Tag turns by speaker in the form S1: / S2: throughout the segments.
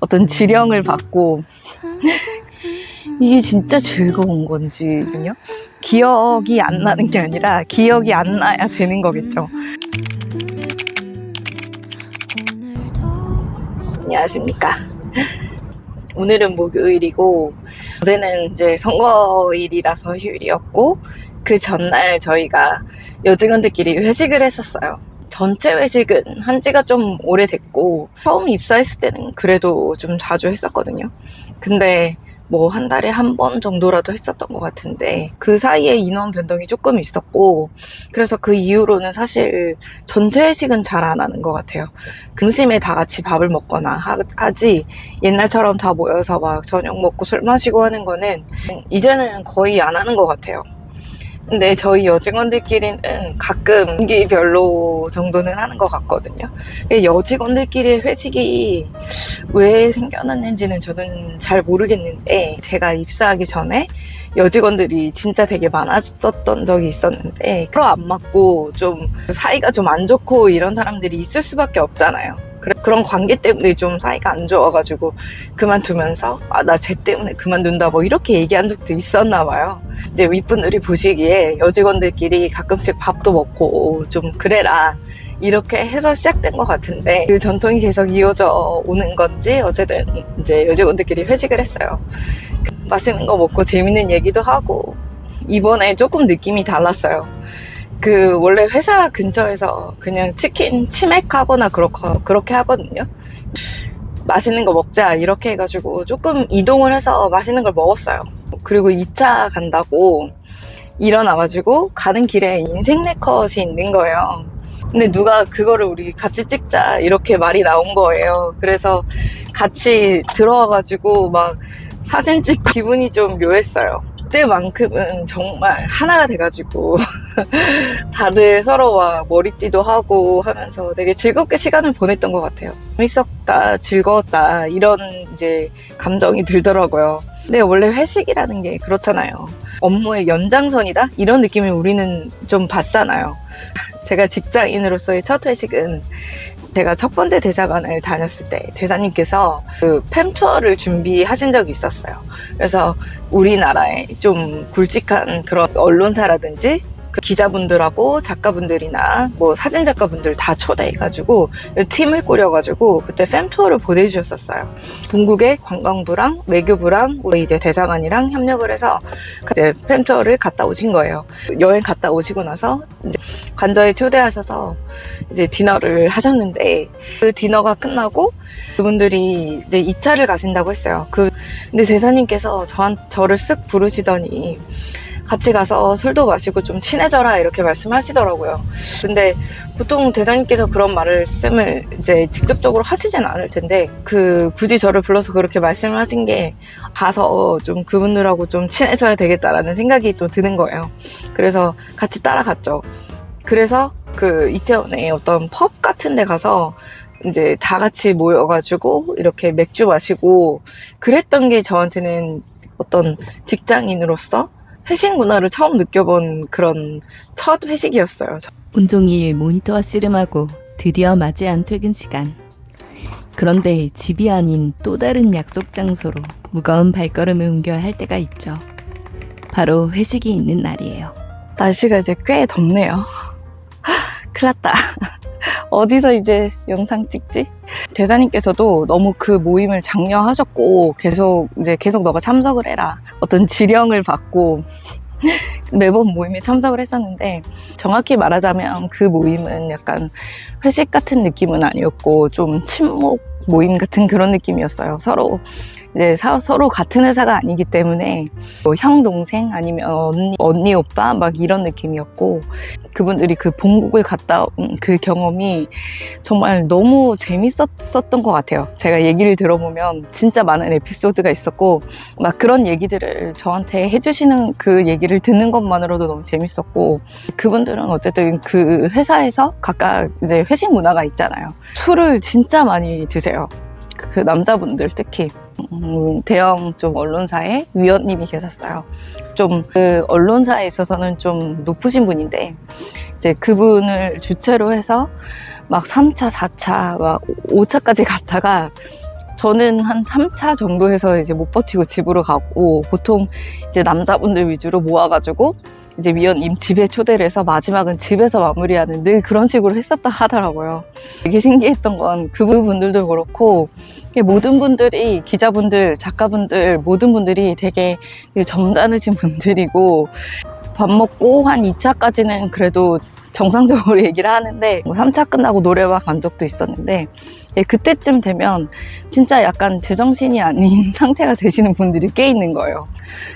S1: 어떤 지령을 받고 이게 진짜 즐거운 건지는요? 기억이 안 나는 게 아니라 기억이 안 나야 되는 거겠죠. 안녕하십니까. 오늘은 목요일이고 어제는 이제 선거일이라서 휴일이었고 그 전날 저희가 여직원들끼리 회식을 했었어요. 전체 회식은 한 지가 좀 오래됐고 처음 입사했을 때는 그래도 좀 자주 했었거든요. 근데 뭐 한 달에 한 번 정도라도 했었던 것 같은데 그 사이에 인원 변동이 조금 있었고 그래서 그 이후로는 사실 전체 회식은 잘 안 하는 것 같아요. 점심에 다 같이 밥을 먹거나 하지 옛날처럼 다 모여서 막 저녁 먹고 술 마시고 하는 거는 이제는 거의 안 하는 것 같아요. 근데 저희 여직원들끼리는 가끔 분기별로 정도는 하는 것 같거든요. 여직원들끼리 회식이 왜 생겨났는지는 저는 잘 모르겠는데 제가 입사하기 전에 여직원들이 진짜 되게 많았었던 적이 있었는데 서로 안 맞고 좀 사이가 좀 안 좋고 이런 사람들이 있을 수밖에 없잖아요. 그런 관계 때문에 좀 사이가 안 좋아가지고 그만두면서 나 쟤 때문에 그만둔다 뭐 이렇게 얘기한 적도 있었나 봐요. 이제 윗분들이 보시기에 여직원들끼리 가끔씩 밥도 먹고 좀 그래라 이렇게 해서 시작된 것 같은데 그 전통이 계속 이어져 오는 건지 어쨌든 이제 여직원들끼리 회식을 했어요. 맛있는 거 먹고 재밌는 얘기도 하고 이번에 조금 느낌이 달랐어요. 원래 회사 근처에서 그냥 치킨 치맥하거나 그렇게 하거든요. 맛있는 거 먹자 이렇게 해가지고 조금 이동을 해서 맛있는 걸 먹었어요. 그리고 2차 간다고 일어나가지고 가는 길에 인생 네컷이 있는 거예요. 근데 누가 그거를 우리 같이 찍자 이렇게 말이 나온 거예요. 그래서 같이 들어와가지고 막 사진 찍고 기분이 좀 묘했어요. 그때만큼은 정말 하나가 돼가지고 다들 서로 막 머리띠도 하고 하면서 되게 즐겁게 시간을 보냈던 것 같아요. 재밌었다, 즐거웠다 이런 이제 감정이 들더라고요. 근데 원래 회식이라는 게 그렇잖아요. 업무의 연장선이다? 이런 느낌을 우리는 좀 받잖아요. 제가 직장인으로서의 첫 회식은 제가 첫 번째 대사관을 다녔을 때 대사님께서 팸 투어를 준비하신 적이 있었어요. 그래서 우리나라에 좀 굵직한 그런 언론사라든지 그 기자분들하고 작가분들이나 뭐 사진작가분들 다 초대해가지고 팀을 꾸려가지고 그때 팸 투어를 보내주셨었어요. 본국의 관광부랑 외교부랑 이제 대사관이랑 협력을 해서 이제 팸 투어를 갔다 오신 거예요. 여행 갔다 오시고 나서 이제 관저에 초대하셔서 이제 디너를 하셨는데 그 디너가 끝나고 그분들이 이제 2차를 가신다고 했어요. 근데 대사님께서 저를 쓱 부르시더니 같이 가서 술도 마시고 좀 친해져라 이렇게 말씀하시더라고요. 근데 보통 대사님께서 그런 말씀을 이제 직접적으로 하시진 않을 텐데 굳이 저를 불러서 그렇게 말씀을 하신 게 가서 좀 그분들하고 좀 친해져야 되겠다라는 생각이 또 드는 거예요. 그래서 같이 따라갔죠. 그래서 이태원에 어떤 펍 같은 데 가서 이제 다 같이 모여가지고 이렇게 맥주 마시고 그랬던 게 저한테는 어떤 직장인으로서 회식 문화를 처음 느껴본 그런 첫 회식이었어요.
S2: 온종일 모니터와 씨름하고 드디어 맞이한 퇴근 시간. 그런데 집이 아닌 또 다른 약속 장소로 무거운 발걸음을 옮겨야 할 때가 있죠. 바로 회식이 있는 날이에요.
S1: 날씨가 이제 꽤 덥네요. 큰일 났다. 어디서 이제 영상 찍지? 대사님께서도 너무 그 모임을 장려하셨고 계속 너가 참석을 해라. 어떤 지령을 받고 매번 모임에 참석을 했었는데 정확히 말하자면 그 모임은 약간 회식 같은 느낌은 아니었고 좀 친목 모임 같은 그런 느낌이었어요. 서로 같은 회사가 아니기 때문에 뭐 형 동생 아니면 언니 오빠 막 이런 느낌이었고 그분들이 그 본국을 갔다 온 그 경험이 정말 너무 재밌었던 것 같아요. 제가 얘기를 들어보면 진짜 많은 에피소드가 있었고 막 그런 얘기들을 저한테 해주시는 그 얘기를 듣는 것만으로도 너무 재밌었고 그분들은 어쨌든 그 회사에서 각각 이제 회식 문화가 있잖아요. 술을 진짜 많이 드세요. 그 남자분들 특히 대형 좀 언론사의 위원님이 계셨어요. 좀 그 언론사에 있어서는 좀 높으신 분인데 이제 그분을 주체로 해서 막 3차, 4차, 막 5차까지 갔다가 저는 한 3차 정도 해서 이제 못 버티고 집으로 가고, 보통 이제 남자분들 위주로 모아가지고 이제 위원님 집에 초대를 해서 마지막은 집에서 마무리하는 늘 그런 식으로 했었다 하더라고요. 되게 신기했던 건 그분들도 그렇고 모든 분들이, 기자분들, 작가분들 모든 분들이 되게 점잖으신 분들이고, 밥 먹고 한 2차까지는 그래도 정상적으로 얘기를 하는데 3차 끝나고 노래방 간 적도 있었는데 그때쯤 되면 진짜 약간 제정신이 아닌 상태가 되시는 분들이 꽤 있는 거예요.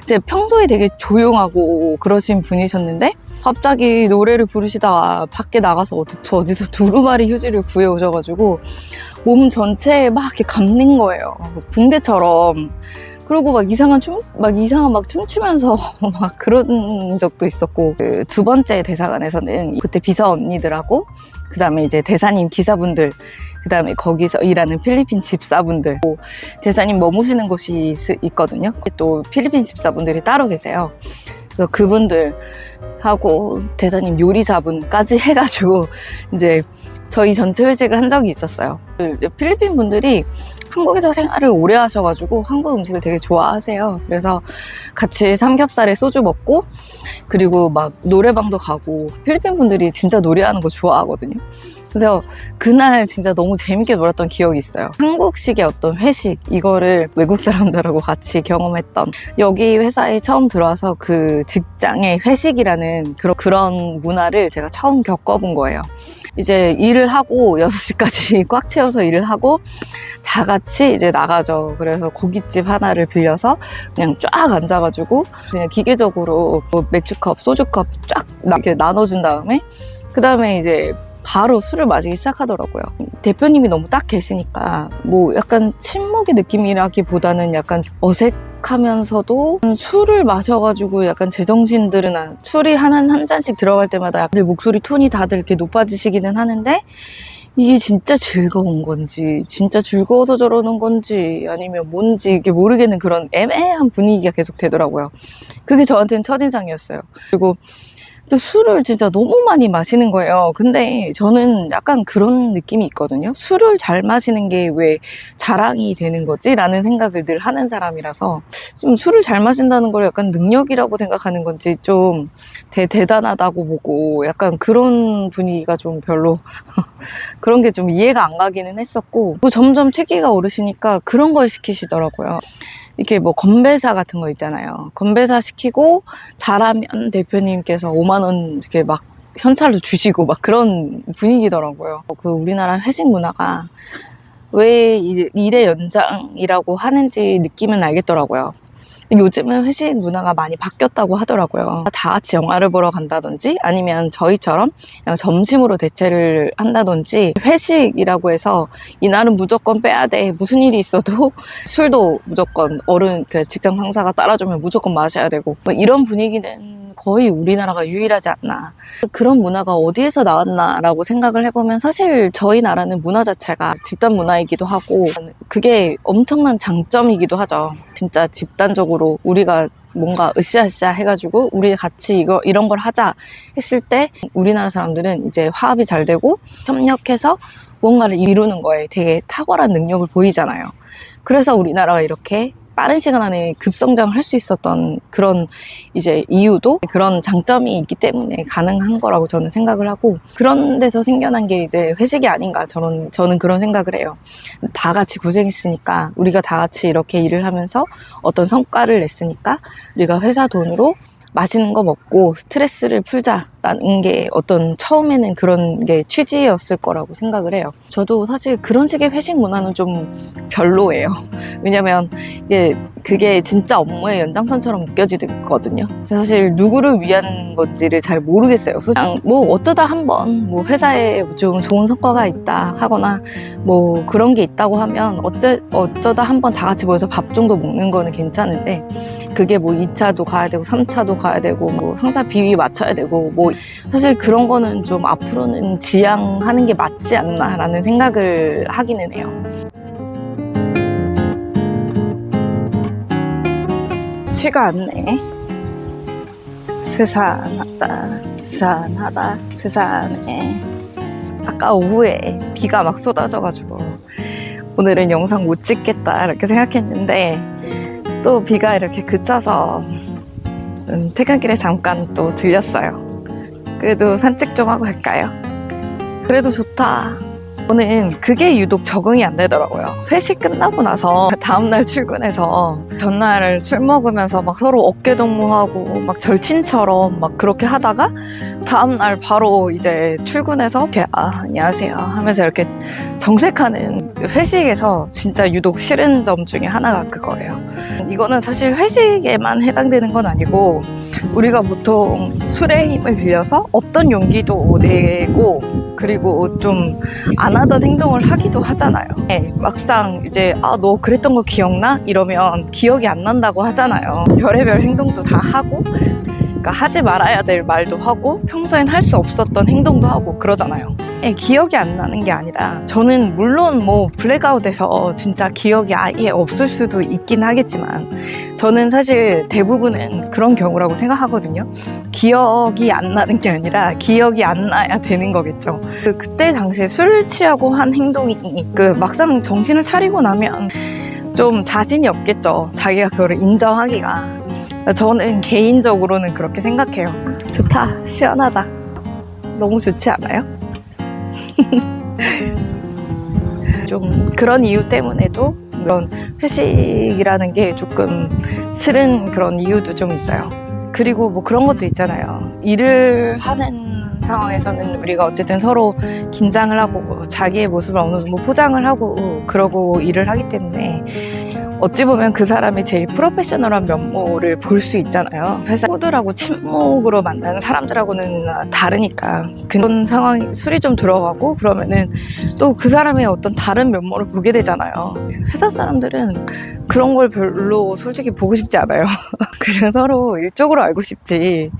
S1: 이제 평소에 되게 조용하고 그러신 분이셨는데 갑자기 노래를 부르시다가 밖에 나가서 어디서 두루마리 휴지를 구해 오셔가지고 몸 전체에 막 이렇게 감는 거예요. 붕대처럼. 그리고 막 이상한 춤추면서 막 그런 적도 있었고, 그 두 번째 대사관에서는 그때 비서 언니들하고, 그 다음에 이제 대사님 기사분들, 그 다음에 거기서 일하는 필리핀 집사분들, 대사님 머무시는 곳이 있거든요. 또 필리핀 집사분들이 따로 계세요. 그래서 그분들하고 대사님 요리사분까지 해가지고 이제 저희 전체 회식을 한 적이 있었어요. 필리핀 분들이 한국에서 생활을 오래 하셔가지고 한국 음식을 되게 좋아하세요. 그래서 같이 삼겹살에 소주 먹고, 그리고 막 노래방도 가고, 필리핀 분들이 진짜 노래하는 거 좋아하거든요. 그래서 그날 진짜 너무 재밌게 놀았던 기억이 있어요. 한국식의 어떤 회식, 이거를 외국 사람들하고 같이 경험했던, 여기 회사에 처음 들어와서 그 직장의 회식이라는 그런 문화를 제가 처음 겪어본 거예요. 이제 일을 하고 6시까지 꽉 채워서 일을 하고 다 같이 이제 나가죠. 그래서 고깃집 하나를 빌려서 그냥 쫙 앉아가지고 그냥 기계적으로 뭐 맥주컵, 소주컵 쫙 이렇게 나눠준 다음에 그 다음에 이제 바로 술을 마시기 시작하더라고요. 대표님이 너무 딱 계시니까 뭐 약간 침묵의 느낌이라기보다는 약간 어색하면서도 술을 마셔가지고 약간 제정신들은 술이 한 잔씩 들어갈 때마다 약간 목소리 톤이 다들 이렇게 높아지시기는 하는데 이게 진짜 즐거운 건지, 진짜 즐거워서 저러는 건지, 아니면 뭔지 이게 모르겠는 그런 애매한 분위기가 계속 되더라고요. 그게 저한테는 첫인상이었어요. 그리고 또 술을 진짜 너무 많이 마시는 거예요. 근데 저는 약간 그런 느낌이 있거든요. 술을 잘 마시는 게 왜 자랑이 되는 거지? 라는 생각을 늘 하는 사람이라서 좀 술을 잘 마신다는 걸 약간 능력이라고 생각하는 건지 좀 대단하다고 보고 약간 그런 분위기가 좀 별로 그런 게 좀 이해가 안 가기는 했었고, 뭐 점점 체기가 오르시니까 그런 걸 시키시더라고요. 이렇게 뭐 건배사 같은 거 있잖아요. 건배사 시키고 잘하면 대표님께서 5만 원 이렇게 막 현찰로 주시고 막 그런 분위기더라고요. 그 우리나라 회식 문화가 왜 일의 연장이라고 하는지 느낌은 알겠더라고요. 요즘은 회식 문화가 많이 바뀌었다고 하더라고요. 다 같이 영화를 보러 간다든지 아니면 저희처럼 그냥 점심으로 대체를 한다든지, 회식이라고 해서 이날은 무조건 빼야 돼, 무슨 일이 있어도 술도 무조건 그 직장 상사가 따라주면 무조건 마셔야 되고, 뭐 이런 분위기는 거의 우리나라가 유일하지 않나. 그런 문화가 어디에서 나왔나라고 생각을 해보면 사실 저희 나라는 문화 자체가 집단 문화이기도 하고 그게 엄청난 장점이기도 하죠. 진짜 집단적으로 우리가 뭔가 으쌰으쌰 해가지고 우리 같이 이런 걸 하자 했을 때 우리나라 사람들은 이제 화합이 잘 되고 협력해서 뭔가를 이루는 거에 되게 탁월한 능력을 보이잖아요. 그래서 우리나라가 이렇게 빠른 시간 안에 급성장을 할 수 있었던 그런 이제 이유도 그런 장점이 있기 때문에 가능한 거라고 저는 생각을 하고, 그런 데서 생겨난 게 이제 회식이 아닌가, 저는 그런 생각을 해요. 다 같이 고생했으니까, 우리가 다 같이 이렇게 일을 하면서 어떤 성과를 냈으니까 우리가 회사 돈으로 맛있는 거 먹고 스트레스를 풀자라는 게 어떤 처음에는 그런 게 취지였을 거라고 생각을 해요. 저도 사실 그런 식의 회식 문화는 좀 별로예요. 왜냐면 그게 진짜 업무의 연장선처럼 느껴지거든요. 사실 누구를 위한 건지를 잘 모르겠어요. 그냥 뭐 어쩌다 한번 뭐 회사에 좀 좋은 성과가 있다 하거나 뭐 그런 게 있다고 하면 어쩌다 한번 다 같이 모여서 밥 정도 먹는 거는 괜찮은데, 그게 뭐 2차도 가야 되고 3차도 가야 되고 뭐 상사 비위 맞춰야 되고 뭐 사실 그런 거는 좀 앞으로는 지양하는 게 맞지 않나라는 생각을 하기는 해요. 취가 않네. 스산하다 스산해. 아까 오후에 비가 막 쏟아져가지고 오늘은 영상 못 찍겠다 이렇게 생각했는데 또 비가 이렇게 그쳐서 퇴근길에 잠깐 또 들렸어요. 그래도 산책 좀 하고 갈까요? 그래도 좋다. 저는 그게 유독 적응이 안 되더라고요. 회식 끝나고 나서 다음날 출근해서 전날 술 먹으면서 막 서로 어깨동무하고 막 절친처럼 막 그렇게 하다가 다음날 바로 이제 출근해서 이렇게 안녕하세요 하면서 이렇게 정색하는 회식에서 진짜 유독 싫은 점 중에 하나가 그거예요. 이거는 사실 회식에만 해당되는 건 아니고 우리가 보통 술의 힘을 빌려서 없던 용기도 내고 그리고 좀 안 하던 행동을 하기도 하잖아요. 네, 막상 이제 너 그랬던 거 기억나? 이러면 기억이 안 난다고 하잖아요. 별의별 행동도 다 하고 그러니까 하지 말아야 될 말도 하고 평소엔 할 수 없었던 행동도 하고 그러잖아요. 네, 기억이 안 나는 게 아니라 저는 물론 뭐 블랙아웃에서 진짜 기억이 아예 없을 수도 있긴 하겠지만 저는 사실 대부분은 그런 경우라고 생각하거든요. 기억이 안 나는 게 아니라 기억이 안 나야 되는 거겠죠. 그때 당시에 술 취하고 한 행동이 막상 정신을 차리고 나면 좀 자신이 없겠죠. 자기가 그거를 인정하기가. 저는 개인적으로는 그렇게 생각해요. 좋다, 시원하다. 너무 좋지 않아요? 좀 그런 이유 때문에도 이런 회식이라는 게 조금 싫은 그런 이유도 좀 있어요. 그리고 뭐 그런 것도 있잖아요. 일을 하는 상황에서는 우리가 어쨌든 서로 긴장을 하고 자기의 모습을 어느 정도 포장을 하고 그러고 일을 하기 때문에 어찌 보면 그 사람이 제일 프로페셔널한 면모를 볼 수 있잖아요. 회사 친구들하고 친목으로 만나는 사람들하고는 다르니까 그런 상황이 술이 좀 들어가고 그러면은 또 그 사람의 어떤 다른 면모를 보게 되잖아요. 회사 사람들은 그런 걸 별로 솔직히 보고 싶지 않아요. 그냥 서로 일적으로 알고 싶지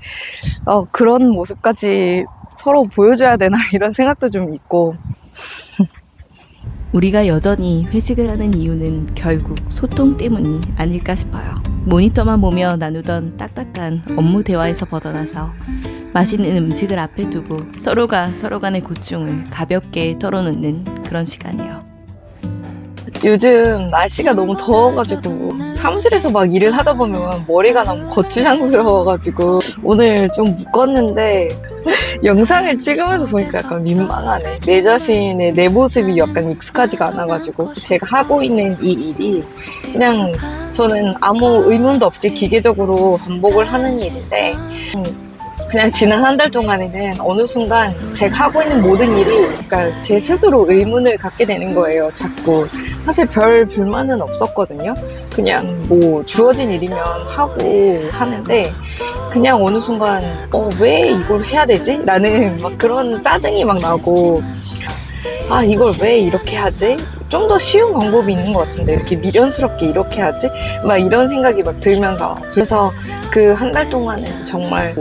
S1: 그런 모습까지 서로 보여줘야 되나 이런 생각도 좀 있고.
S2: 우리가 여전히 회식을 하는 이유는 결국 소통 때문이 아닐까 싶어요. 모니터만 보며 나누던 딱딱한 업무 대화에서 벗어나서 맛있는 음식을 앞에 두고 서로가 서로 간의 고충을 가볍게 털어놓는 그런 시간이에요.
S1: 요즘 날씨가 너무 더워가지고 사무실에서 막 일을 하다 보면 머리가 너무 거추장스러워가지고 오늘 좀 묶었는데 영상을 찍으면서 보니까 약간 민망하네. 내 자신의 내 모습이 약간 익숙하지가 않아가지고 제가 하고 있는 이 일이 그냥 저는 아무 의문도 없이 기계적으로 반복을 하는 일인데 그냥 지난 한 달 동안에는 어느 순간 제가 하고 있는 모든 일이 그러니까 제 스스로 의문을 갖게 되는 거예요. 자꾸. 사실 별 불만은 없었거든요. 그냥 뭐 주어진 일이면 하고 하는데 그냥 어느 순간 왜 이걸 해야 되지? 라는 막 그런 짜증이 막 나고 이걸 왜 이렇게 하지? 좀 더 쉬운 방법이 있는 것 같은데 이렇게 미련스럽게 이렇게 하지? 막 이런 생각이 막 들면서 그래서 그 한 달 동안은 정말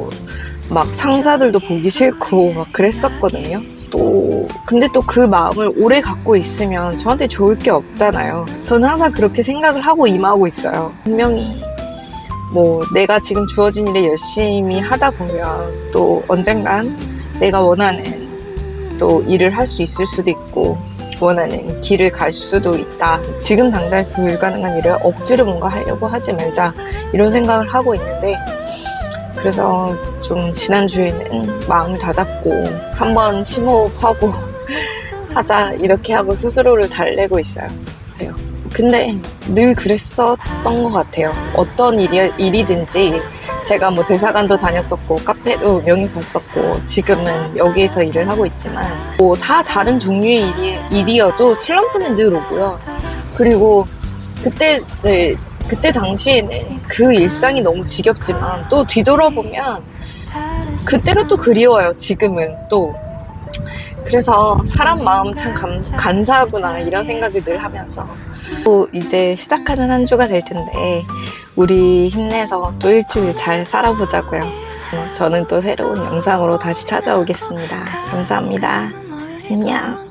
S1: 막 상사들도 보기 싫고 막 그랬었거든요. 근데 또 그 마음을 오래 갖고 있으면 저한테 좋을 게 없잖아요. 저는 항상 그렇게 생각을 하고 임하고 있어요. 분명히 뭐 내가 지금 주어진 일에 열심히 하다 보면 또 언젠간 내가 원하는 또 일을 할 수 있을 수도 있고 원하는 길을 갈 수도 있다. 지금 당장 불가능한 일을 억지로 뭔가 하려고 하지 말자 이런 생각을 하고 있는데 그래서 좀 지난주에는 마음을 다잡고 한번 심호흡하고 하자 이렇게 하고 스스로를 달래고 있어요. 근데 늘 그랬었던 것 같아요. 어떤 일이든지 제가 뭐 대사관도 다녔었고 카페도 영입했었고 지금은 여기에서 일을 하고 있지만 뭐 다 다른 종류의 일이어도 슬럼프는 늘 오고요. 그리고 그때 당시에는 그 일상이 너무 지겹지만 또 뒤돌아보면 그때가 또 그리워요. 지금은 또. 그래서 사람 마음 참 간사하구나 이런 생각을 늘 하면서 또 이제 시작하는 한 주가 될 텐데 우리 힘내서 또 일주일 잘 살아보자고요. 저는 또 새로운 영상으로 다시 찾아오겠습니다. 감사합니다. 안녕.